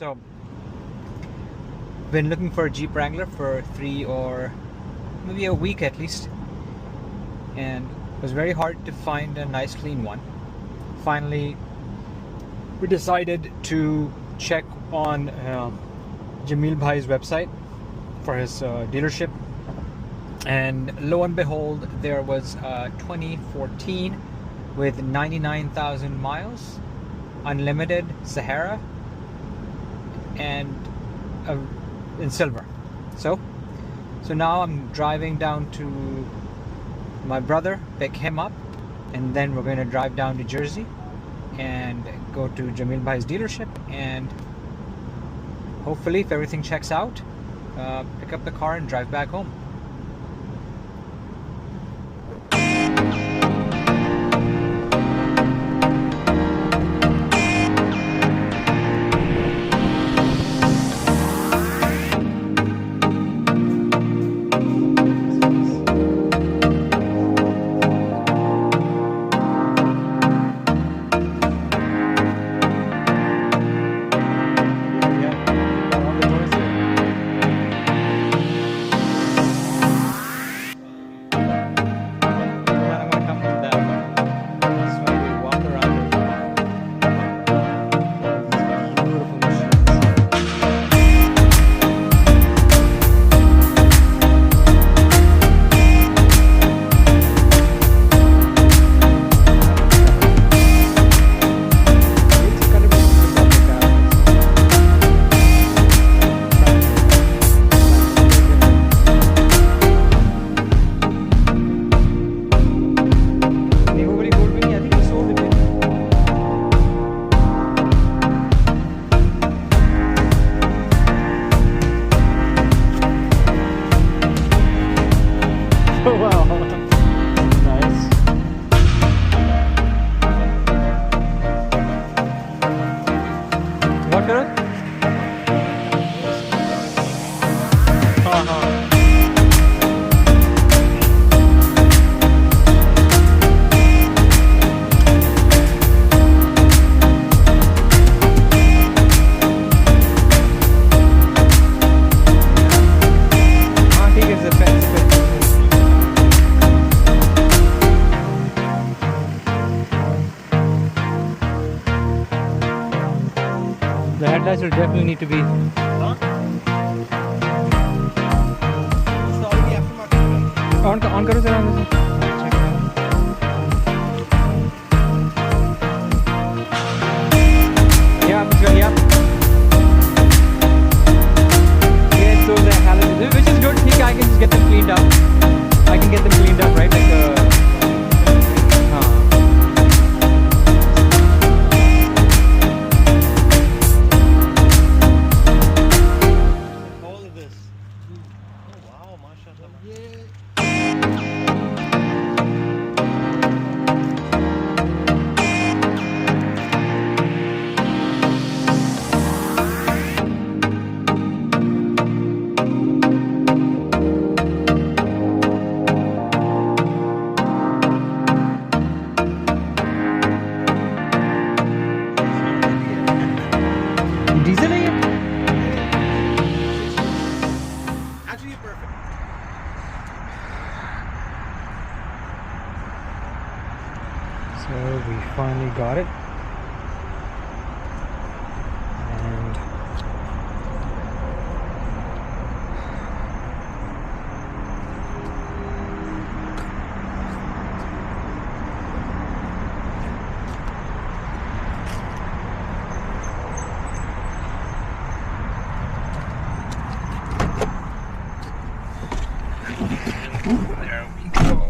So, been looking for a Jeep Wrangler for 3 or maybe a week at least, and it was very hard to find a nice clean one. Finally, we decided to check on Jamil Bhai's website for his dealership, and lo and behold, there was 2014 with 99,000 miles, unlimited Sahara, and in silver. So now I'm driving down to my brother, pick him up, and then we're going to drive down to Jersey and go to Jamil Bhai's dealership, and hopefully, if everything checks out, pick up the car and drive back home. The headlights will definitely need to be. On करो जरा मुझे. Yeah, it's good. Yeah. Yeah, so the halogens, which is good. I can just get them cleaned up. I can get them cleaned up, right? Like so we finally got it, and there we go.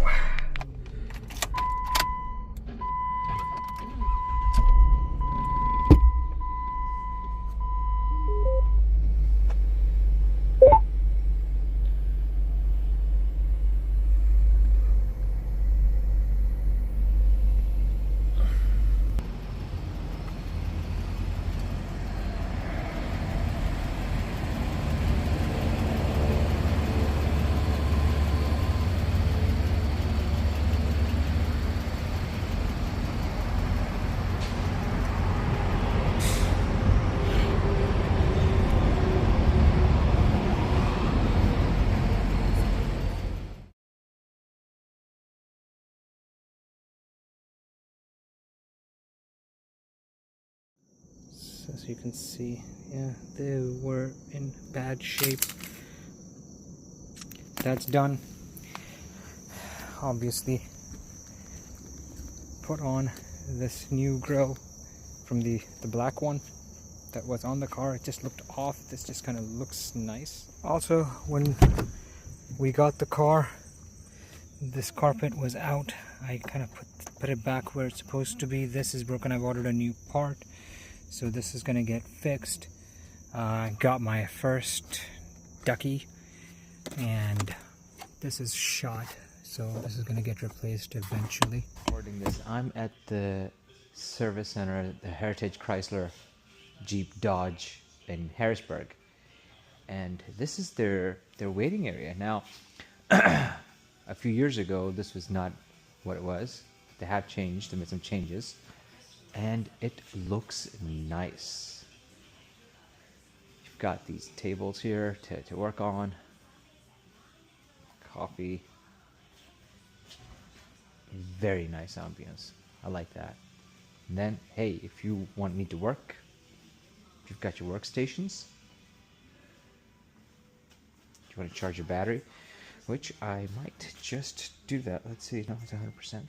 you can see. Yeah, they were in bad shape. That's done. Obviously, put on this new grille from the black one that was on the car. It just looked off. This just kind of looks nice. Also, when we got the car, this carpet was out. I kind of put it back where it's supposed to be. This is broken. I've ordered a new part, so this is gonna get fixed. I got my first ducky, and this is shot, so this is gonna get replaced eventually. Recording this, I'm at the service center at the Heritage Chrysler Jeep Dodge in Harrisburg, and this is their waiting area. Now, a few years ago, this was not what it was. They have changed. They made some changes, and it looks nice. You've got these tables here to work on. Coffee. Very nice ambience. I like that. And then, hey, if you need to work, you've got your workstations. You want to charge your battery, which I might just do that. Let's see, no, it's 100%.